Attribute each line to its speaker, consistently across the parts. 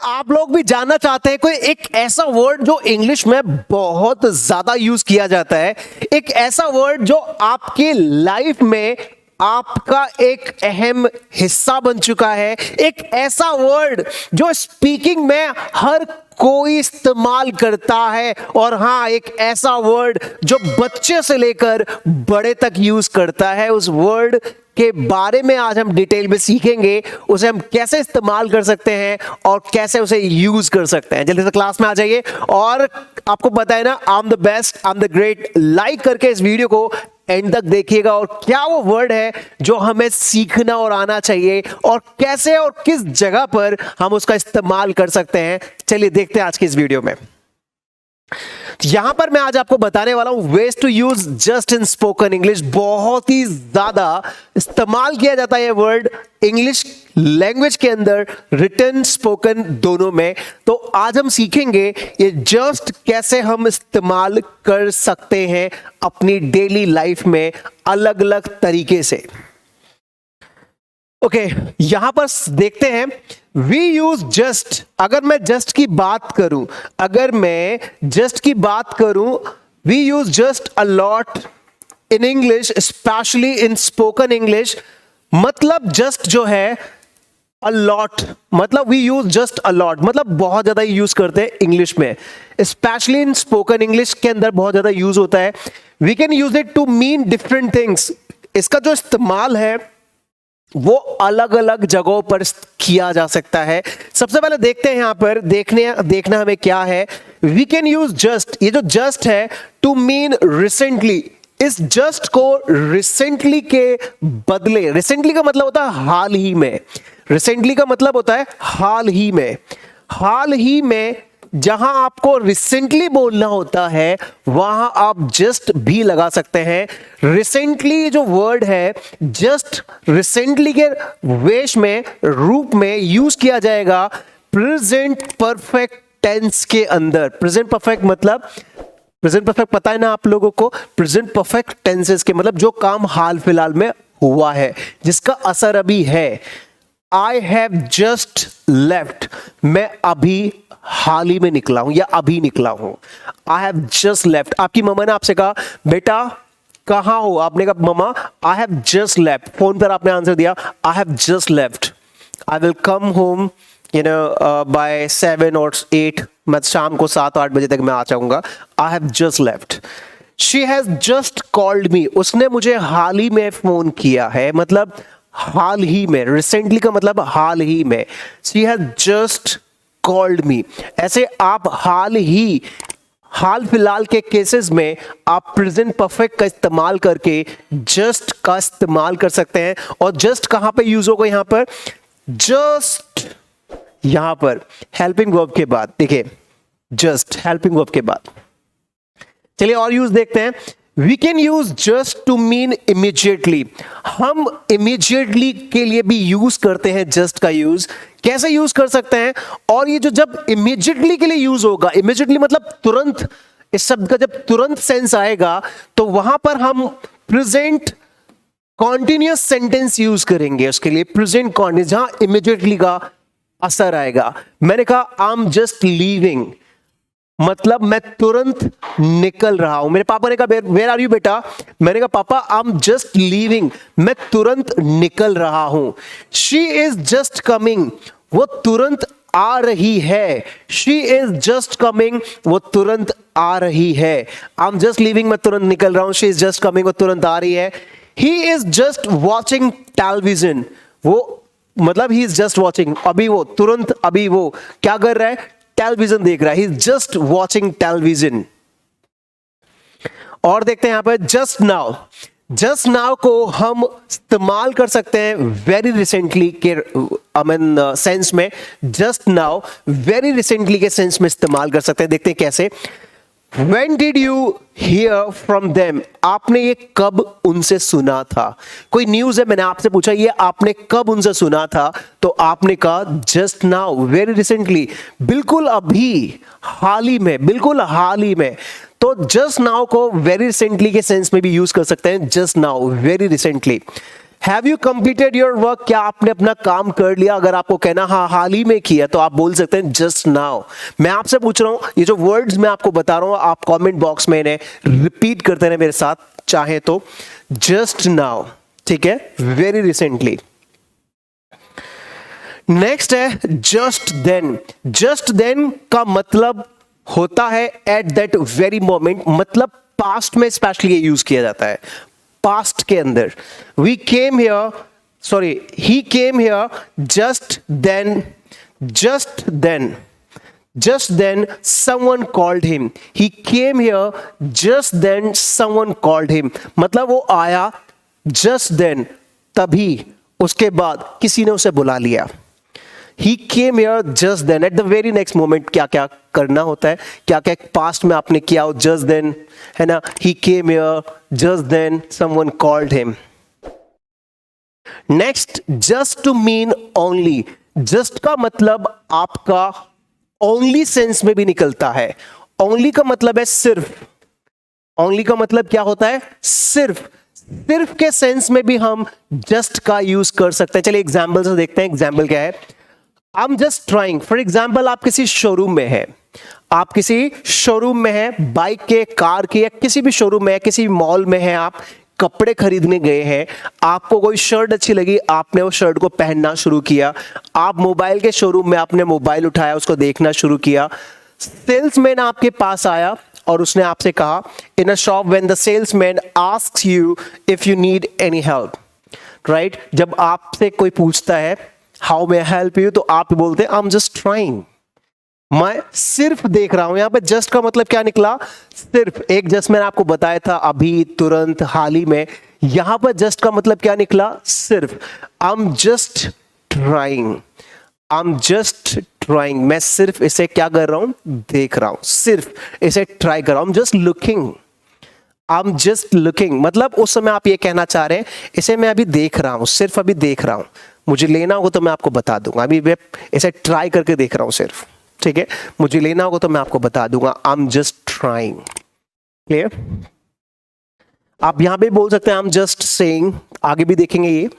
Speaker 1: आप लोग भी जानना चाहते हैं कोई एक ऐसा वर्ड जो इंग्लिश में बहुत ज्यादा यूज किया जाता है, एक ऐसा वर्ड जो आपकी लाइफ में आपका एक अहम हिस्सा बन चुका है, एक ऐसा वर्ड जो स्पीकिंग में हर कोई इस्तेमाल करता है, और हाँ, एक ऐसा वर्ड जो बच्चे से लेकर बड़े तक यूज करता है। उस वर्ड के बारे में आज हम डिटेल में सीखेंगे, उसे हम कैसे इस्तेमाल कर सकते हैं और कैसे उसे यूज कर सकते हैं। जल्दी से क्लास में आ जाइए, और आपको पता है ना, I am the best, I am the great. Like करके इस वीडियो को एंड तक देखिएगा, और क्या वो वर्ड है जो हमें सीखना और आना चाहिए, और कैसे और किस जगह पर हम उसका इस्तेमाल कर सकते हैं। चलिए देखते हैं आज की इस वीडियो में। यहां पर मैं आज आपको बताने वाला हूं ways to use just in spoken English. बहुत ही ज्यादा इस्तेमाल किया जाता है ये वर्ड इंग्लिश लैंग्वेज के अंदर, रिटन स्पोकन दोनों में। तो आज हम सीखेंगे ये जस्ट कैसे हम इस्तेमाल कर सकते हैं अपनी डेली लाइफ में अलग अलग तरीके से। ओके, यहां पर देखते हैं वी यूज जस्ट। अगर मैं जस्ट की बात करूं, we use just a lot in English, specially in spoken English. मतलब जस्ट जो है अ लॉट, मतलब we use just a lot, मतलब बहुत ज्यादा यूज करते हैं इंग्लिश में, स्पेशली इन स्पोकन इंग्लिश के अंदर बहुत ज्यादा यूज होता है। We can use it to mean different things. इसका जो इस्तेमाल है वो अलग अलग जगहों पर किया जा सकता है। सबसे पहले देखते हैं यहां पर, देखना हमें क्या है। वी कैन यूज जस्ट, ये जो जस्ट है, टू मीन रिसेंटली। इस जस्ट को रिसेंटली के बदले, रिसेंटली का मतलब होता है हाल ही में, रिसेंटली का मतलब होता है हाल ही में। हाल ही में जहां आपको रिसेंटली बोलना होता है वहां आप जस्ट भी लगा सकते हैं। रिसेंटली जो वर्ड है, जस्ट रिसेंटली के वेश में, रूप में यूज किया जाएगा प्रेजेंट परफेक्ट टेंस के अंदर। प्रेजेंट परफेक्ट मतलब, प्रेजेंट परफेक्ट पता है ना आप लोगों को, प्रेजेंट परफेक्ट टेंसेस के मतलब जो काम हाल फिलहाल में हुआ है, जिसका असर अभी है। आई हैव जस्ट लेफ्ट, मैं अभी हाल ही में निकला हूं या अभी निकला हूं। आई हैव जस्ट लेफ्ट। आपकी मम्मा ने आपसे कहा बेटा कहां हो, आपने कहा mama I have just left. Phone पर आपने आंसर दिया I have just left, I will come home by 7 और 8, मैं शाम को 7-8 बजे तक मैं आ जाऊंगा। आई have just left. She has just called me, उसने मुझे हाल ही में फोन किया है, मतलब हाल ही में। रिसेंटली का मतलब हाल ही में। She has just called me. ऐसे आप हाल फिलहाल के केसेस में आप प्रेजेंट परफेक्ट का इस्तेमाल करके जस्ट का इस्तेमाल कर सकते हैं। और जस्ट कहां पे यूज होगा? यहां पर जस्ट, यहां पर हेल्पिंग वर्ब के बाद, देखिए जस्ट हेल्पिंग वर्ब के बाद। चलिए और यूज देखते हैं। We can use just to mean immediately. हम इमीडिएटली के लिए भी यूज करते हैं जस्ट का यूज। कैसे यूज कर सकते हैं? और ये जो जब इमीडिएटली के लिए यूज होगा, इमीडिएटली मतलब तुरंत, इस शब्द का जब तुरंत सेंस आएगा तो वहां पर हम प्रेजेंट कॉन्टिन्यूअस सेंटेंस यूज करेंगे। उसके लिए प्रेजेंट कॉन्टिन्यूअस, जहां इमीडिएटली का असर आएगा। मैंने कहा आई एम जस्ट लीविंग, मतलब मैं तुरंत निकल रहा हूं। मेरे पापा ने कहा वेयर आर यू बेटा, मैंने कहा पापा आई एम जस्ट लीविंग, मैं तुरंत निकल रहा हूं। शी इज जस्ट कमिंग, वो तुरंत आ रही है। शी इज जस्ट कमिंग, वो तुरंत आ रही है। आई एम जस्ट लीविंग, मैं तुरंत निकल रहा हूं। शी इज जस्ट कमिंग, वो तुरंत आ रही है। He is just watching television, वो मतलब ही इज जस्ट वॉचिंग, अभी वो तुरंत, अभी वो क्या कर रहा है? टेलीविजन देख रहा है। He is just watching television. और देखते हैं यहां पर जस्ट नाउ। जस्ट नाउ को हम इस्तेमाल कर सकते हैं वेरी रिसेंटली के सेंस में। जस्ट नाउ वेरी रिसेंटली के सेंस में इस्तेमाल कर सकते हैं। देखते हैं कैसे। When did you hear from them? आपने ये कब उनसे सुना था? कोई न्यूज है, मैंने आपसे पूछा ये आपने कब उनसे सुना था, तो आपने कहा जस्ट नाउ, वेरी रिसेंटली, बिल्कुल अभी, हाल ही में, बिल्कुल हाल ही में। तो जस्ट नाउ को वेरी रिसेंटली के सेंस में भी यूज कर सकते हैं। Just now, very recently. Have you completed your work, क्या आपने अपना काम कर लिया? अगर आपको कहना हाँ हाल ही में किया तो आप बोल सकते हैं जस्ट नाउ। मैं आपसे पूछ रहा हूं, ये जो वर्ड्स मैं आपको बता रहा हूं आप कमेंट बॉक्स में इन्हें रिपीट करते रहे मेरे साथ चाहे तो। जस्ट नाउ, ठीक है, वेरी रिसेंटली। नेक्स्ट है जस्ट देन। जस्ट देन का मतलब होता है एट दैट वेरी मोमेंट, मतलब पास्ट में स्पेशली ये यूज किया जाता है। पास्ट के अंदर we came here, sorry he came here just then, just then, just then someone called him, he came here just then someone called him, मतलब वो आया just then, तभी उसके बाद किसी ने उसे बुला लिया। He came here just then, at the very next moment, क्या क्या करना होता है, क्या क्या पास्ट में आपने किया हो just then, है ना। He came here just then someone called him। Next, just to mean only। just का मतलब आपका ओनली सेंस में भी निकलता है। ओनली का मतलब है सिर्फ। ओनली का मतलब क्या होता है? सिर्फ। सिर्फ के सेंस में भी हम जस्ट का यूज कर सकते हैं। चलिए एग्जाम्पल से देखते हैं। एग्जाम्पल क्या है? I am just trying. For example आप किसी शोरूम में है, आप किसी शोरूम में है, बाइक के, कार के, या किसी भी शोरूम में है, किसी मॉल में है, आप कपड़े खरीदने गए हैं, आपको कोई शर्ट अच्छी लगी, आपने वो शर्ट को पहनना शुरू किया। आप मोबाइल के शोरूम में आपने मोबाइल उठाया, उसको देखना शुरू किया। सेल्समैन आपके पास आया और उसने आपसे कहा, in a shop when the salesman asks you if you need any help, right. जब आपसे कोई पूछता है how may I help you, तो आप बोलते हैं आई एम जस्ट ट्राइंग, मैं सिर्फ देख रहा हूं। यहां पे जस्ट का मतलब क्या निकला? सिर्फ। एक जस्ट मैंने आपको बताया था अभी, तुरंत, हाल ही में। यहां पर जस्ट का मतलब क्या निकला? सिर्फ। I am just trying, I am just trying, मैं सिर्फ इसे क्या कर रहा हूं? देख रहा हूं, सिर्फ इसे ट्राई कर रहा हूं। Just looking, I am just looking, मतलब उस समय आप ये कहना चाह रहे हैं इसे मैं अभी देख रहा हूं, सिर्फ अभी देख रहा हूं, मुझे लेना होगा तो मैं आपको बता दूंगा, अभी मैं इसे ट्राई करके देख रहा हूं सिर्फ, ठीक है। मुझे लेना होगा तो मैं आपको बता दूंगा। I am just trying. Clear? आप यहां पे बोल सकते हैं आई एम जस्ट सेइंग, आगे भी देखेंगे ये।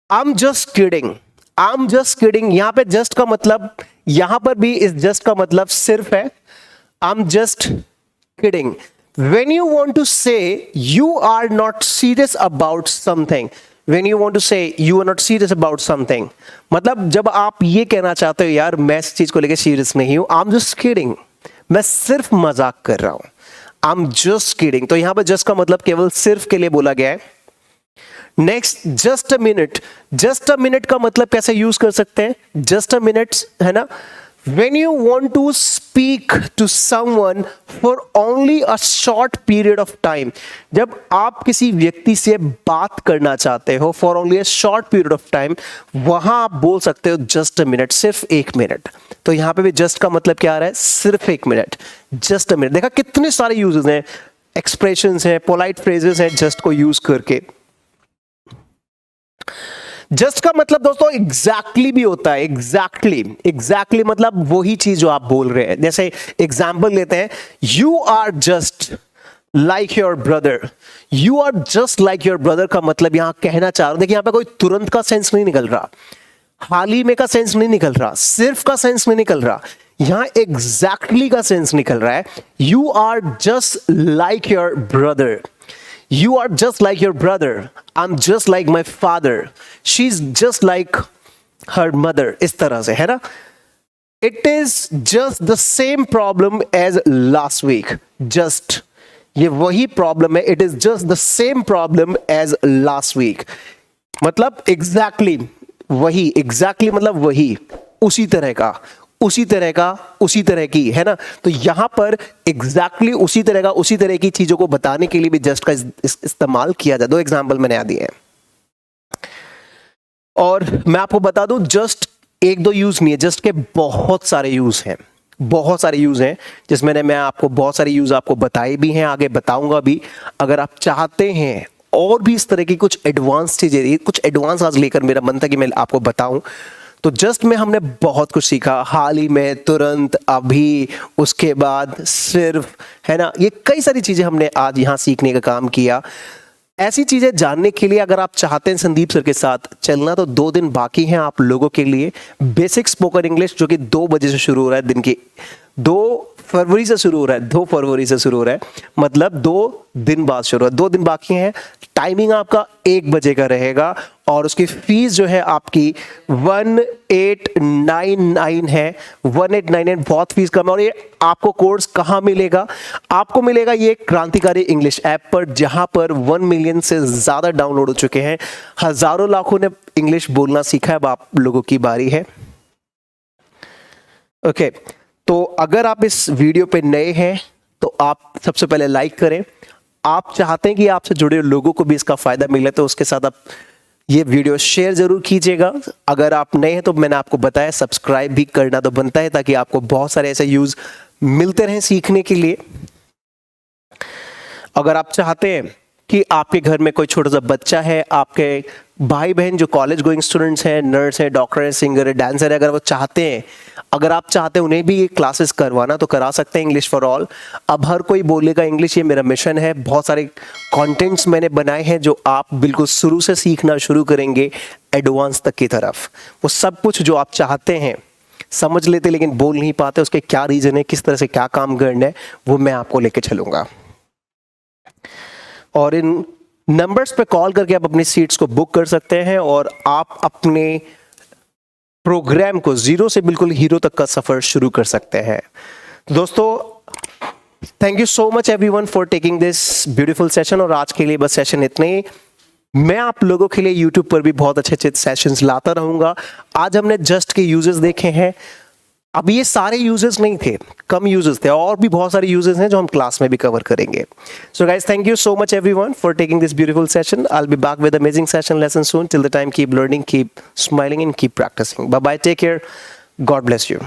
Speaker 1: I am just kidding, I am just kidding, यहां पे जस्ट का मतलब, यहां पर भी इस जस्ट का मतलब सिर्फ है। I am just kidding. When you want to say you are not serious about something, when you want to say you are not serious about something, मतलब जब आप ये कहना चाहते हो यार मैं इस चीज को लेकर सीरियस नहीं हूं, I'm just kidding, मैं सिर्फ मजाक कर रहा हूं, I'm just kidding। तो यहां पर just का मतलब केवल सिर्फ के लिए बोला गया है। Next, just a minute. Just a minute का मतलब कैसे यूज कर सकते हैं? जस्ट अ मिनट है ना, when you want to speak to someone for only a short period of time, जब आप किसी व्यक्ति से बात करना चाहते हो for only a short period of time, वहां आप बोल सकते हो just a minute, सिर्फ एक मिनट। तो यहां पे भी just का मतलब क्या आ रहा है? सिर्फ एक मिनट, just a minute। देखा कितने सारे यूजेस हैं, एक्सप्रेशंस हैं, पोलाइट फ्रेजेस हैं just को यूज करके। जस्ट का मतलब दोस्तों एग्जैक्टली भी होता है। एग्जैक्टली मतलब वही चीज जो आप बोल रहे हैं। जैसे एग्जाम्पल लेते हैं, you are just like your brother. You are just like your brother का मतलब यहां कहना चाह रहा हूं, देखिए यहां पे कोई तुरंत का सेंस नहीं निकल रहा, हाल ही में का सेंस नहीं निकल रहा, सिर्फ का सेंस नहीं निकल रहा, यहां एग्जैक्टली का सेंस निकल रहा है। You are just like your brother, you are just like your brother, I'm just like my father, she's just like her mother, इस तरह से है ना। It is just the same problem as last week, just ये वही problem है, it is just the same problem as last week, मतलब exactly वही, exactly मतलब वही, उसी तरह का, उसी तरह का, उसी तरह की, है ना। तो यहां पर एग्जैक्टली उसी तरह का, उसी तरह की चीजों को बताने के लिए भी जस्ट का इस्तेमाल किया जाए। दो एग्जांपल मैंने यहां दिए हैं और मैं आपको बता दूं जस्ट एक दो यूज नहीं है, जस्ट के बहुत सारे यूज हैं, बहुत सारे यूज हैं जिसमें मैं आपको बहुत सारे यूज आपको बताए भी हैं, आगे बताऊंगा भी। अगर आप चाहते हैं और भी इस तरह की कुछ एडवांस चीजें, कुछ एडवांस आज लेकर मेरा मन था कि मैं आपको बताऊं, तो जस्ट में हमने बहुत कुछ सीखा, हाल ही में, तुरंत, अभी, उसके बाद, सिर्फ, है ना। ये कई सारी चीजें हमने आज यहां सीखने का काम किया। ऐसी चीजें जानने के लिए अगर आप चाहते हैं संदीप सर के साथ चलना, तो 2 दिन बाकी हैं आप लोगों के लिए। बेसिक स्पोकन इंग्लिश जो कि 2 बजे से शुरू हो रहा है, दिन की 2 फरवरी से शुरू हो रहा है, 2 फरवरी से शुरू हो रहा है, मतलब 2 दिन बाद शुरू हो रहा है। 2 दिन बाकी हैं। टाइमिंग आपका 1 बजे का रहेगा और उसकी फीस जो है आपकी 1899 है। 1899 बहुत फीस कम है। और ये आपको कोर्स कहाँ मिलेगा? आपको मिलेगा ये क्रांतिकारी इंग्लिश ऐप पर, जहां पर 1 मिलियन से ज्यादा डाउनलोड हो चुके हैं। हजारों लाखों ने इंग्लिश बोलना सीखा है, अब आप लोगों की बारी है। ओके, तो अगर आप इस वीडियो पे नए हैं तो आप सबसे पहले लाइक करें। आप चाहते हैं कि आपसे जुड़े लोगों को भी इसका फायदा मिले, तो उसके साथ आप ये वीडियो शेयर जरूर कीजिएगा। अगर आप नए हैं तो मैंने आपको बताया सब्सक्राइब भी करना तो बनता है, ताकि आपको बहुत सारे ऐसे यूज मिलते रहें सीखने के लिए। अगर आप चाहते हैं कि आपके घर में कोई छोटा सा बच्चा है, आपके भाई बहन जो कॉलेज गोइंग स्टूडेंट्स हैं, नर्स हैं, डॉक्टर हैं, सिंगर है, डांसर है, अगर वो चाहते हैं, अगर आप चाहते हैं उन्हें भी ये क्लासेस करवाना, तो करा सकते हैं। इंग्लिश फॉर ऑल, अब हर कोई बोलेगा इंग्लिश, ये मेरा मिशन है। बहुत सारे कंटेंट्स मैंने बनाए हैं जो आप बिल्कुल शुरू से सीखना शुरू करेंगे एडवांस तक की तरफ। वो सब कुछ जो आप चाहते हैं समझ लेते लेकिन बोल नहीं पाते, उसके क्या रीजन है, किस तरह से क्या काम करना है, वो मैं आपको लेके चलूंगा। और इन नंबर्स पे कॉल करके आप अपनी सीट्स को बुक कर सकते हैं और आप अपने प्रोग्राम को 0 से बिल्कुल हीरो तक का सफर शुरू कर सकते हैं। दोस्तों, thank you so much everyone for taking this beautiful session. और आज के लिए बस सेशन इतने ही। मैं आप लोगों के लिए YouTube पर भी बहुत अच्छे अच्छे सेशंस लाता रहूंगा। आज हमने जस्ट के यूजेस देखे हैं। अब ये सारे यूजेस नहीं थे, कम यूजेस थे, और भी बहुत सारे यूजेस हैं जो हम क्लास में भी कवर करेंगे। So guys, thank you so much everyone for taking this beautiful session. I will be back with amazing session lesson soon. Till the time, keep learning, keep smiling and keep practising. Bye bye, take care, God bless you.